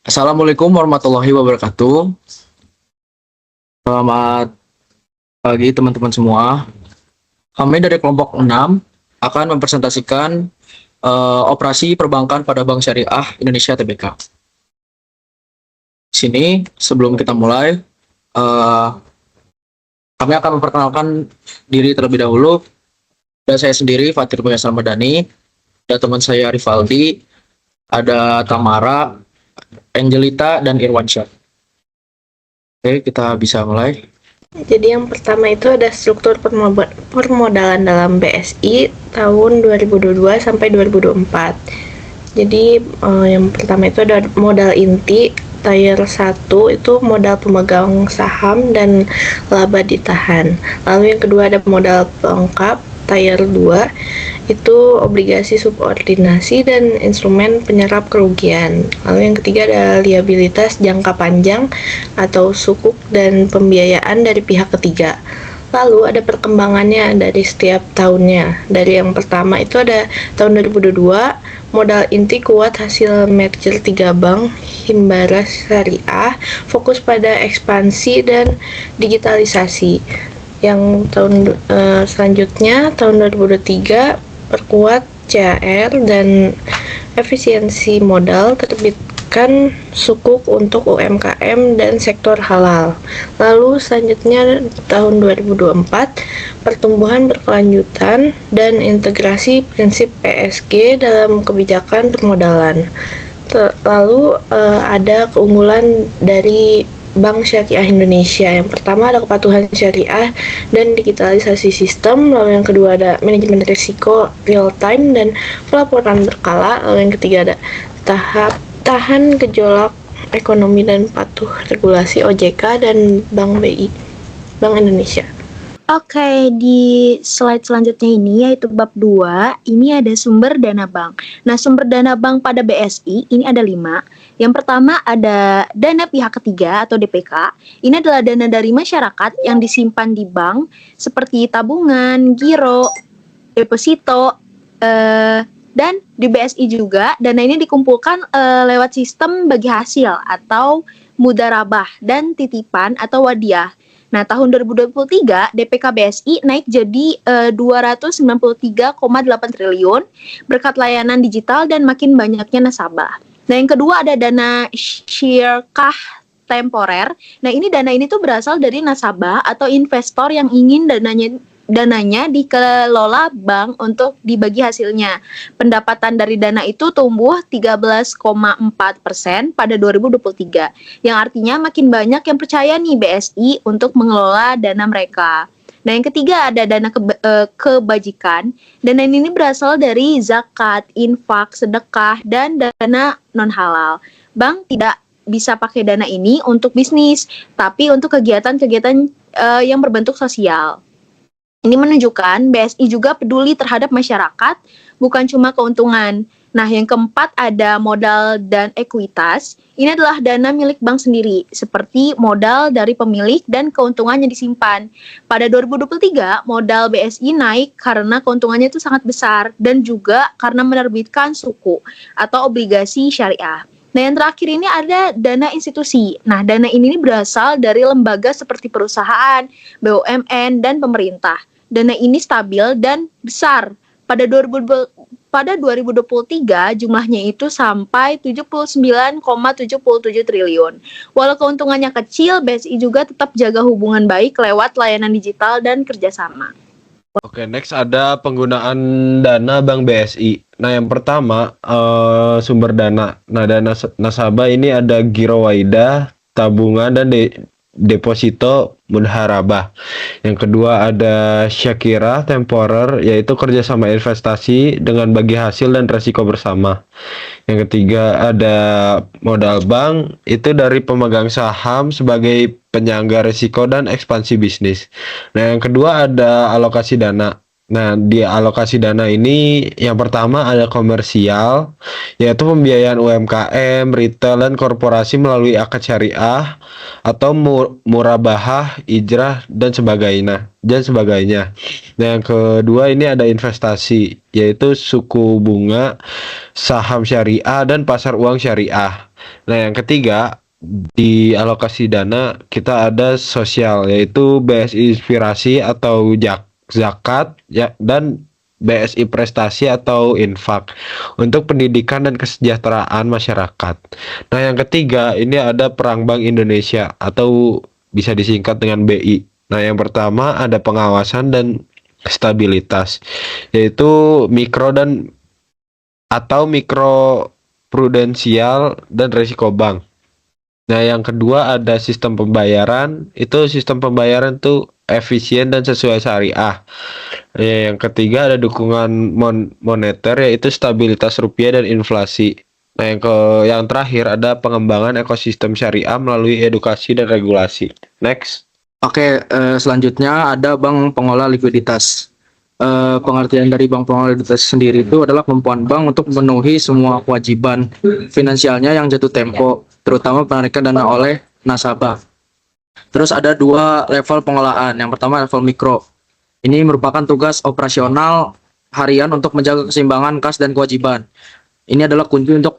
Assalamualaikum warahmatullahi wabarakatuh. Selamat pagi teman-teman semua. Kami dari kelompok 6 akan mempresentasikan operasi perbankan pada Bank Syariah Indonesia Tbk. Di sini sebelum kita mulai, kami akan memperkenalkan diri terlebih dahulu. Ada saya sendiri, Fatir Muyassar Madani, ada teman saya Rivaldi, ada Tamara, Angelita, dan Irwansyah. Oke, kita bisa mulai. Jadi yang pertama itu ada struktur permodalan dalam BSI tahun 2022 sampai 2024. Jadi yang pertama itu ada modal inti, tier 1 itu modal pemegang saham dan laba ditahan. Lalu yang kedua ada modal pelengkap, tier 2 itu obligasi subordinasi dan instrumen penyerap kerugian. Lalu yang ketiga ada liabilitas jangka panjang atau sukuk dan pembiayaan dari pihak ketiga. Lalu ada perkembangannya dari setiap tahunnya. Dari yang pertama itu ada tahun 2022, modal inti kuat hasil merger 3 bank Himbara Syariah, fokus pada ekspansi dan digitalisasi. Yang tahun selanjutnya, tahun 2023, perkuat CAR dan efisiensi modal, terbitkan sukuk untuk UMKM dan sektor halal. Lalu selanjutnya tahun 2024, pertumbuhan berkelanjutan dan integrasi prinsip ESG dalam kebijakan permodalan. Lalu ada keunggulan dari Bank Syariah Indonesia. Yang pertama ada kepatuhan syariah dan digitalisasi sistem. Lalu yang kedua ada manajemen risiko real time dan pelaporan berkala. Lalu yang ketiga ada tahan gejolak ekonomi dan patuh regulasi OJK dan Bank BI, Bank Indonesia. Oke, di slide selanjutnya ini yaitu bab 2, ini ada sumber dana bank. Nah, sumber dana bank pada BSI ini ada 5. Yang pertama ada dana pihak ketiga atau DPK. Ini adalah dana dari masyarakat yang disimpan di bank seperti tabungan, giro, deposito, dan di BSI juga dana ini dikumpulkan lewat sistem bagi hasil atau mudharabah dan titipan atau wadiah. Nah, tahun 2023 DPK BSI naik jadi 293,8 triliun berkat layanan digital dan makin banyaknya nasabah. Nah, yang kedua ada dana syirkah temporer. Nah, dana ini tuh berasal dari nasabah atau investor yang ingin dananya dikelola bank untuk dibagi hasilnya. Pendapatan dari dana itu tumbuh 13,4% pada 2023, yang artinya makin banyak yang percaya nih BSI untuk mengelola dana mereka. Nah, yang ketiga ada dana kebajikan. Dana ini berasal dari zakat, infak, sedekah, dan dana non-halal. Bank tidak bisa pakai dana ini untuk bisnis, tapi untuk kegiatan-kegiatan yang berbentuk sosial. Ini menunjukkan BSI juga peduli terhadap masyarakat, bukan cuma keuntungan. Nah, yang keempat ada modal dan ekuitas. Ini adalah dana milik bank sendiri, seperti modal dari pemilik dan keuntungannya disimpan. Pada 2023, modal BSI naik karena keuntungannya itu sangat besar dan juga karena menerbitkan suku atau obligasi syariah. Nah, yang terakhir ini ada dana institusi. Nah, dana ini berasal dari lembaga seperti perusahaan, BUMN, dan pemerintah. Dana ini stabil dan besar. Pada 2023, jumlahnya itu sampai 79,77 triliun. Walau keuntungannya kecil, BSI juga tetap jaga hubungan baik lewat layanan digital dan kerjasama. Oke, next ada penggunaan dana Bank BSI. Nah, yang pertama sumber dana. Nah, dana nasabah ini ada giro waidah, tabungan, dan deposito mudharabah. Yang kedua ada syakirah temporer, yaitu kerjasama investasi dengan bagi hasil dan resiko bersama. Yang ketiga ada modal bank, itu dari pemegang saham sebagai penyangga risiko dan ekspansi bisnis. Nah, yang kedua ada alokasi dana. Nah, di alokasi dana ini yang pertama ada komersial, yaitu pembiayaan UMKM, retail, dan korporasi melalui akad syariah atau murabahah, ijrah, dan sebagainya. Nah, yang kedua ini ada investasi, yaitu suku bunga, saham syariah, dan pasar uang syariah. Nah, yang ketiga di alokasi dana kita ada sosial, yaitu BSI Inspirasi atau zakat ya, dan BSI Prestasi atau infak untuk pendidikan dan kesejahteraan masyarakat. Nah, yang ketiga ini ada Perang Bank Indonesia atau bisa disingkat dengan BI. Nah, yang pertama ada pengawasan dan stabilitas, yaitu mikro dan atau mikro prudensial dan risiko bank. Nah, yang kedua ada sistem pembayaran. Itu sistem pembayaran tuh efisien dan sesuai syariah. Yang ketiga ada dukungan moneter, yaitu stabilitas rupiah dan inflasi. Nah, yang terakhir ada pengembangan ekosistem syariah melalui edukasi dan regulasi. Next. Oke, selanjutnya ada bank pengelola likuiditas. Pengertian dari bank pengelola likuiditas sendiri itu adalah kemampuan bank untuk memenuhi semua kewajiban finansialnya yang jatuh tempo, terutama penarikan dana oleh nasabah. Terus ada dua level pengelolaan. Yang pertama level mikro. Ini merupakan tugas operasional harian untuk menjaga keseimbangan kas dan kewajiban. Ini adalah kunci untuk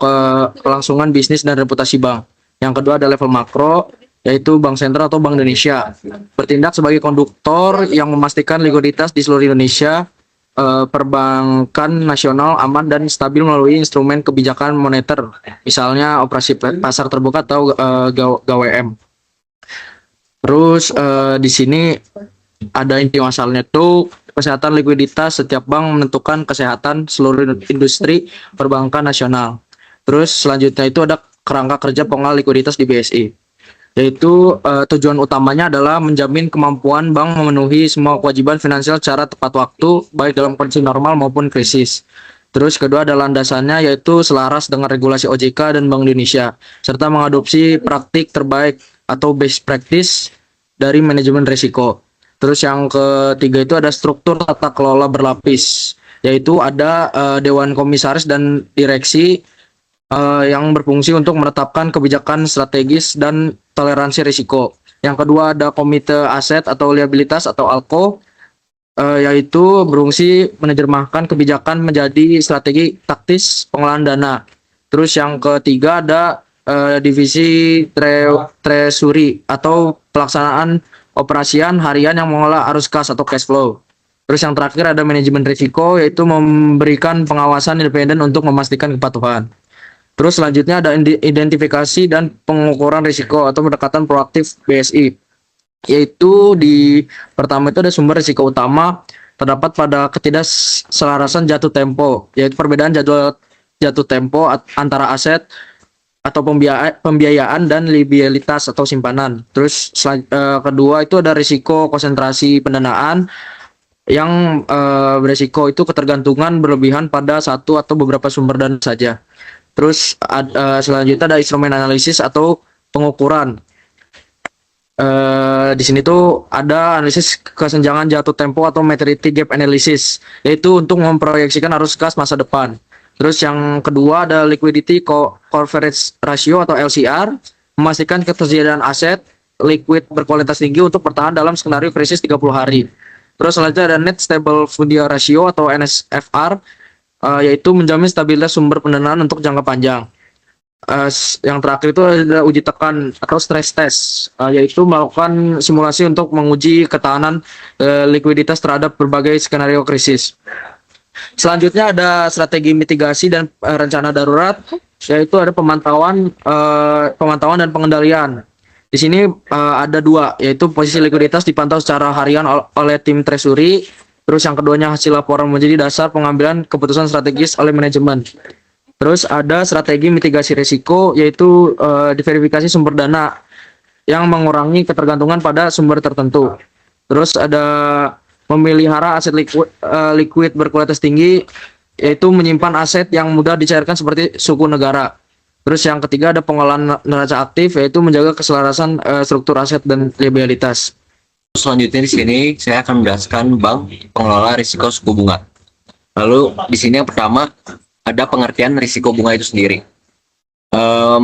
kelangsungan bisnis dan reputasi bank. Yang kedua ada level makro, yaitu Bank Sentral atau Bank Indonesia. Bertindak sebagai konduktor yang memastikan likuiditas di seluruh Indonesia, perbankan nasional aman dan stabil melalui instrumen kebijakan moneter, misalnya operasi pasar terbuka atau GWM. Terus di sini ada inti masalahnya tuh kesehatan likuiditas. Setiap bank menentukan kesehatan seluruh industri perbankan nasional. Terus selanjutnya itu ada kerangka kerja pengelola likuiditas di BSI, yaitu tujuan utamanya adalah menjamin kemampuan bank memenuhi semua kewajiban finansial secara tepat waktu, baik dalam kondisi normal maupun krisis. Terus kedua ada landasannya, yaitu selaras dengan regulasi OJK dan Bank Indonesia, serta mengadopsi praktik terbaik atau best practice dari manajemen risiko. Terus yang ketiga itu ada struktur tata kelola berlapis, yaitu ada dewan komisaris dan direksi yang berfungsi untuk menetapkan kebijakan strategis dan toleransi risiko. Yang kedua ada komite aset atau liabilitas atau ALKO, yaitu berfungsi menerjemahkan kebijakan menjadi strategi taktis pengelolaan dana. Terus yang ketiga ada divisi treasury atau pelaksanaan operasian harian yang mengelola arus kas atau cash flow. Terus yang terakhir ada manajemen risiko, yaitu memberikan pengawasan independen untuk memastikan kepatuhan. Terus selanjutnya ada identifikasi dan pengukuran risiko atau pendekatan proaktif BSI, yaitu di pertama itu ada sumber risiko utama terdapat pada ketidakselarasan jatuh tempo, yaitu perbedaan jadwal jatuh tempo antara aset atau pembiayaan dan liabilitas atau simpanan. Terus kedua itu ada risiko konsentrasi pendanaan yang berisiko itu ketergantungan berlebihan pada satu atau beberapa sumber dana saja. Terus selanjutnya ada instrumen analisis atau pengukuran. Di sini tuh ada analisis kesenjangan jatuh tempo atau maturity gap analysis, yaitu untuk memproyeksikan arus kas masa depan. Terus yang kedua ada liquidity coverage ratio atau LCR, memastikan ketersediaan aset liquid berkualitas tinggi untuk bertahan dalam skenario krisis 30 hari. Terus selanjutnya ada net stable funding ratio atau NSFR, yaitu menjamin stabilitas sumber pendanaan untuk jangka panjang. Yang terakhir itu ada uji tekan atau stress test, yaitu melakukan simulasi untuk menguji ketahanan likuiditas terhadap berbagai skenario krisis. Selanjutnya ada strategi mitigasi dan rencana darurat, yaitu ada pemantauan dan pengendalian. Di sini ada dua, yaitu posisi likuiditas dipantau secara harian oleh tim treasury. Terus yang keduanya hasil laporan menjadi dasar pengambilan keputusan strategis oleh manajemen. Terus ada strategi mitigasi risiko, yaitu diverifikasi sumber dana yang mengurangi ketergantungan pada sumber tertentu. Terus ada memelihara aset liquid berkualitas tinggi, yaitu menyimpan aset yang mudah dicairkan seperti suku negara. Terus yang ketiga ada pengolahan neraca aktif, yaitu menjaga keselarasan struktur aset dan liabilitas. Selanjutnya di sini saya akan menjelaskan bank pengelola risiko suku bunga. Lalu di sini yang pertama ada pengertian risiko bunga itu sendiri.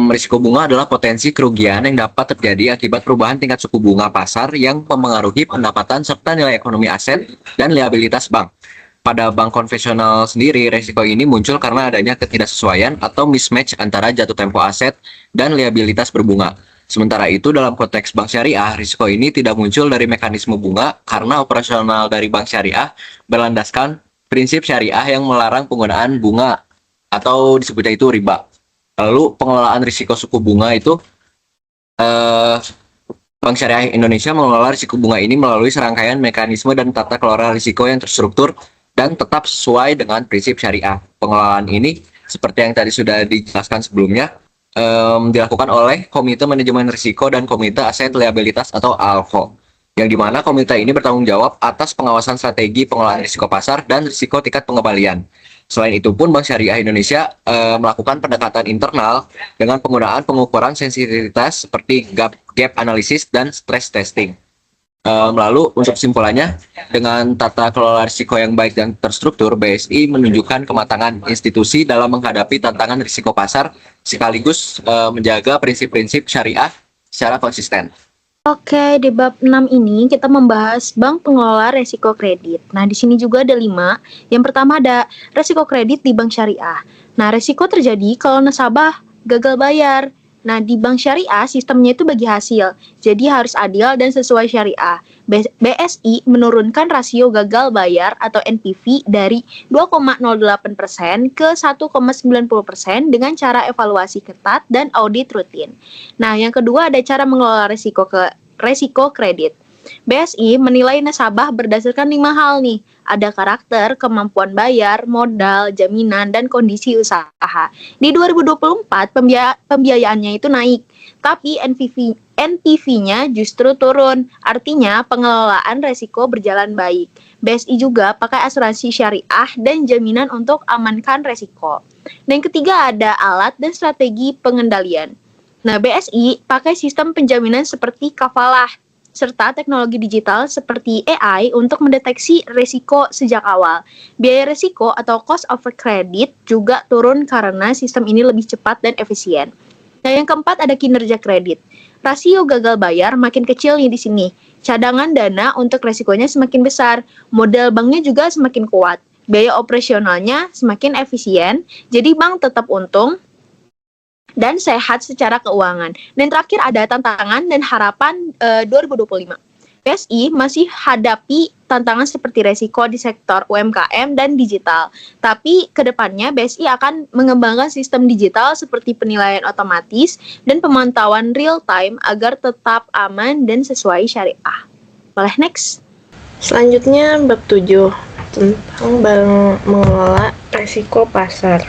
Risiko bunga adalah potensi kerugian yang dapat terjadi akibat perubahan tingkat suku bunga pasar yang mempengaruhi pendapatan serta nilai ekonomi aset dan liabilitas bank. Pada bank konvensional sendiri, risiko ini muncul karena adanya ketidaksesuaian atau mismatch antara jatuh tempo aset dan liabilitas berbunga. Sementara itu, dalam konteks bank syariah, risiko ini tidak muncul dari mekanisme bunga karena operasional dari bank syariah berlandaskan prinsip syariah yang melarang penggunaan bunga atau disebutnya itu riba. Lalu pengelolaan risiko suku bunga itu Bank Syariah Indonesia mengelola risiko bunga ini melalui serangkaian mekanisme dan tata kelola risiko yang terstruktur dan tetap sesuai dengan prinsip syariah. Pengelolaan ini seperti yang tadi sudah dijelaskan sebelumnya dilakukan oleh Komite Manajemen Risiko dan Komite Aset Liabilitas atau ALFO, yang dimana komite ini bertanggung jawab atas pengawasan strategi pengelolaan risiko pasar dan risiko tingkat pengembalian. Selain itu pun Bank Syariah Indonesia melakukan pendekatan internal dengan penggunaan pengukuran sensitivitas seperti gap analysis dan stress testing. Lalu untuk kesimpulannya, dengan tata kelola risiko yang baik dan terstruktur, BSI menunjukkan kematangan institusi dalam menghadapi tantangan risiko pasar sekaligus menjaga prinsip-prinsip syariah secara konsisten. Oke, di bab 6 ini kita membahas bank pengelola resiko kredit. Nah, di sini juga ada 5. Yang pertama ada resiko kredit di bank syariah. Nah, resiko terjadi kalau nasabah gagal bayar. Nah, di bank syariah sistemnya itu bagi hasil. Jadi harus adil dan sesuai syariah. BSI menurunkan rasio gagal bayar atau NPV dari 2,08% ke 1,90% dengan cara evaluasi ketat dan audit rutin. Nah, yang kedua ada cara mengelola resiko kredit. BSI menilai nasabah berdasarkan 5 hal nih. Ada karakter, kemampuan bayar, modal, jaminan, dan kondisi usaha. Di 2024 pembiayaannya itu naik, tapi NPV-nya justru turun. Artinya pengelolaan resiko berjalan baik. BSI juga pakai asuransi syariah dan jaminan untuk amankan resiko. Dan yang ketiga ada alat dan strategi pengendalian. Nah, BSI pakai sistem penjaminan seperti kafalah, serta teknologi digital seperti AI untuk mendeteksi risiko sejak awal. Biaya risiko atau cost of credit juga turun karena sistem ini lebih cepat dan efisien. Nah, yang keempat ada kinerja kredit. Rasio gagal bayar makin kecil nih di sini. Cadangan dana untuk resikonya semakin besar. Modal banknya juga semakin kuat. Biaya operasionalnya semakin efisien, jadi bank tetap untung dan sehat secara keuangan. Dan terakhir ada tantangan dan harapan 2025. BSI masih hadapi tantangan seperti resiko di sektor UMKM dan digital. Tapi kedepannya BSI akan mengembangkan sistem digital seperti penilaian otomatis dan pemantauan real time agar tetap aman dan sesuai syariah. Boleh next? Selanjutnya bab 7 tentang bank mengelola resiko pasar.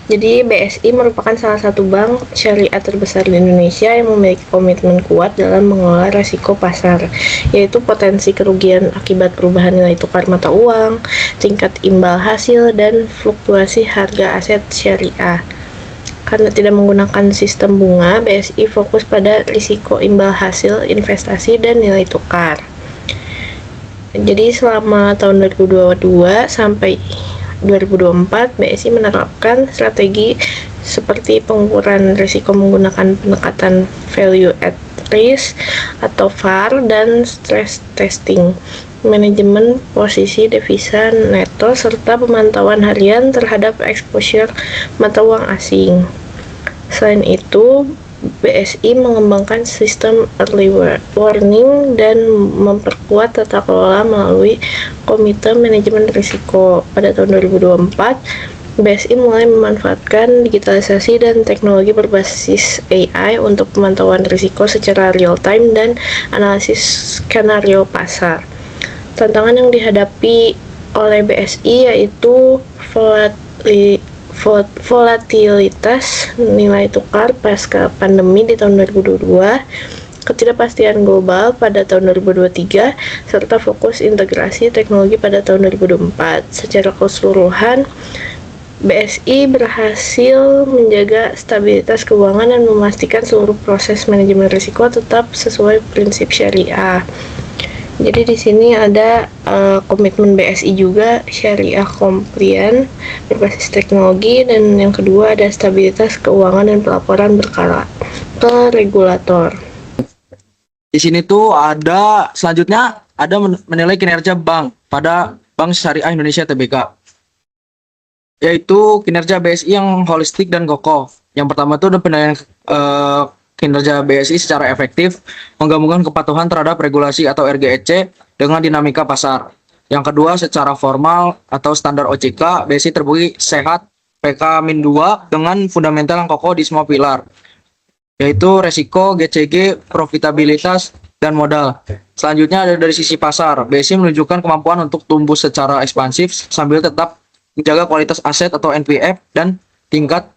Jadi BSI merupakan salah satu bank syariah terbesar di Indonesia yang memiliki komitmen kuat dalam mengelola resiko pasar, yaitu potensi kerugian akibat perubahan nilai tukar mata uang, tingkat imbal hasil, dan fluktuasi harga aset syariah. Karena tidak menggunakan sistem bunga, BSI fokus pada risiko imbal hasil, investasi, dan nilai tukar. Jadi selama tahun 2022 sampai 2024, BSI menerapkan strategi seperti pengukuran risiko menggunakan pendekatan value at risk atau VAR dan stress testing, manajemen posisi devisa neto, serta pemantauan harian terhadap exposure mata uang asing. Selain itu, BSI mengembangkan sistem early warning dan memperkuat tata kelola melalui Komite Manajemen Risiko. Pada tahun 2024, BSI mulai memanfaatkan digitalisasi dan teknologi berbasis AI untuk pemantauan risiko secara real time dan analisis skenario pasar. Tantangan yang dihadapi oleh BSI yaitu volatilitas nilai tukar pasca pandemi di tahun 2022, ketidakpastian global pada tahun 2023, serta fokus integrasi teknologi pada tahun 2024. Secara keseluruhan, BSI berhasil menjaga stabilitas keuangan dan memastikan seluruh proses manajemen risiko tetap sesuai prinsip syariah. Jadi di sini ada komitmen BSI juga, syariah compliant berbasis teknologi, dan yang kedua ada stabilitas keuangan dan pelaporan berkala ke regulator. Di sini tuh ada selanjutnya ada menilai kinerja bank pada Bank Syariah Indonesia Tbk, yaitu kinerja BSI yang holistik dan kokoh. Yang pertama tuh ada penilaian kinerja BSI secara efektif, menggabungkan kepatuhan terhadap regulasi atau RGEC dengan dinamika pasar. Yang kedua, secara formal atau standar OJK, BSI terbukti sehat PK-2 dengan fundamental yang kokoh di semua pilar, yaitu resiko, GCG, profitabilitas, dan modal. Selanjutnya ada dari sisi pasar. BSI menunjukkan kemampuan untuk tumbuh secara ekspansif sambil tetap menjaga kualitas aset atau NPF dan tingkat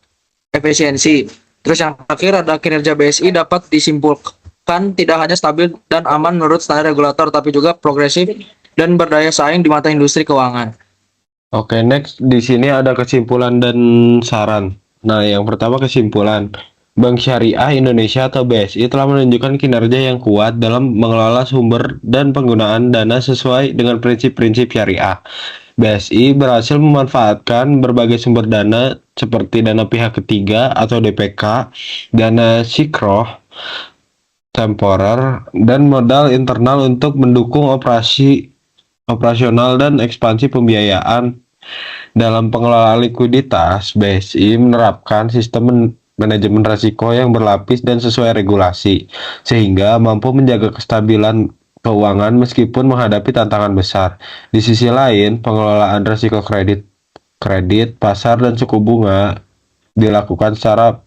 efisiensi. Terus yang terakhir ada kinerja BSI dapat disimpulkan tidak hanya stabil dan aman menurut standar regulator, tapi juga progresif dan berdaya saing di mata industri keuangan. Oke, next di sini ada kesimpulan dan saran. Nah, yang pertama kesimpulan. Bank Syariah Indonesia atau BSI telah menunjukkan kinerja yang kuat dalam mengelola sumber dan penggunaan dana sesuai dengan prinsip-prinsip syariah. BSI berhasil memanfaatkan berbagai sumber dana seperti dana pihak ketiga atau DPK, dana sikroh, temporer, dan modal internal untuk mendukung operasional dan ekspansi pembiayaan. Dalam pengelolaan likuiditas, BSI menerapkan sistem manajemen risiko yang berlapis dan sesuai regulasi, sehingga mampu menjaga kestabilan keuangan meskipun menghadapi tantangan besar. Di sisi lain, pengelolaan risiko kredit, pasar, dan suku bunga dilakukan secara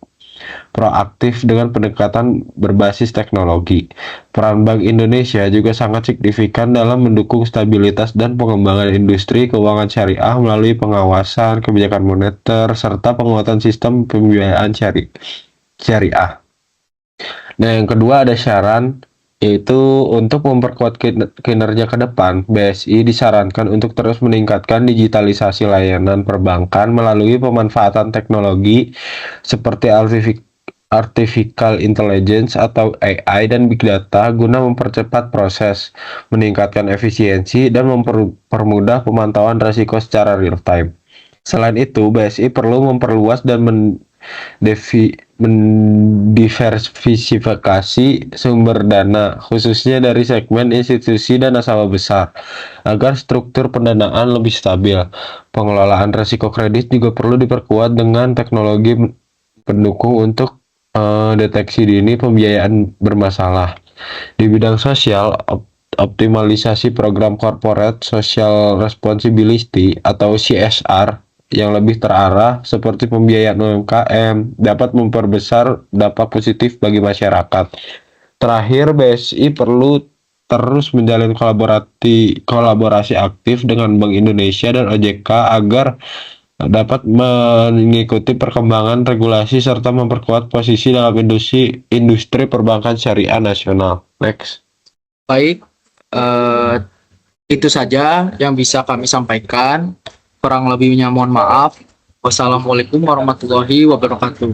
proaktif dengan pendekatan berbasis teknologi. Peran Bank Indonesia juga sangat signifikan dalam mendukung stabilitas dan pengembangan industri keuangan syariah melalui pengawasan kebijakan moneter serta penguatan sistem pembiayaan syariah. Nah, yang kedua ada saran, yaitu untuk memperkuat kinerja ke depan, BSI disarankan untuk terus meningkatkan digitalisasi layanan perbankan melalui pemanfaatan teknologi seperti artificial intelligence atau AI dan big data guna mempercepat proses, meningkatkan efisiensi, dan mempermudah pemantauan risiko secara real time. Selain itu, BSI perlu memperluas dan mendiversifikasi sumber dana, khususnya dari segmen institusi dan nasabah besar, agar struktur pendanaan lebih stabil. Pengelolaan risiko kredit juga perlu diperkuat dengan teknologi pendukung untuk deteksi dini pembiayaan bermasalah. Di bidang sosial, optimalisasi program corporate social responsibility atau CSR yang lebih terarah seperti pembiayaan UMKM dapat memperbesar dampak positif bagi masyarakat. Terakhir, BSI perlu terus menjalin kolaborasi aktif dengan Bank Indonesia dan OJK agar dapat mengikuti perkembangan regulasi serta memperkuat posisi dalam industri perbankan syariah nasional. Next. Baik, itu saja yang bisa kami sampaikan. Kurang lebihnya mohon maaf. Wassalamualaikum warahmatullahi wabarakatuh.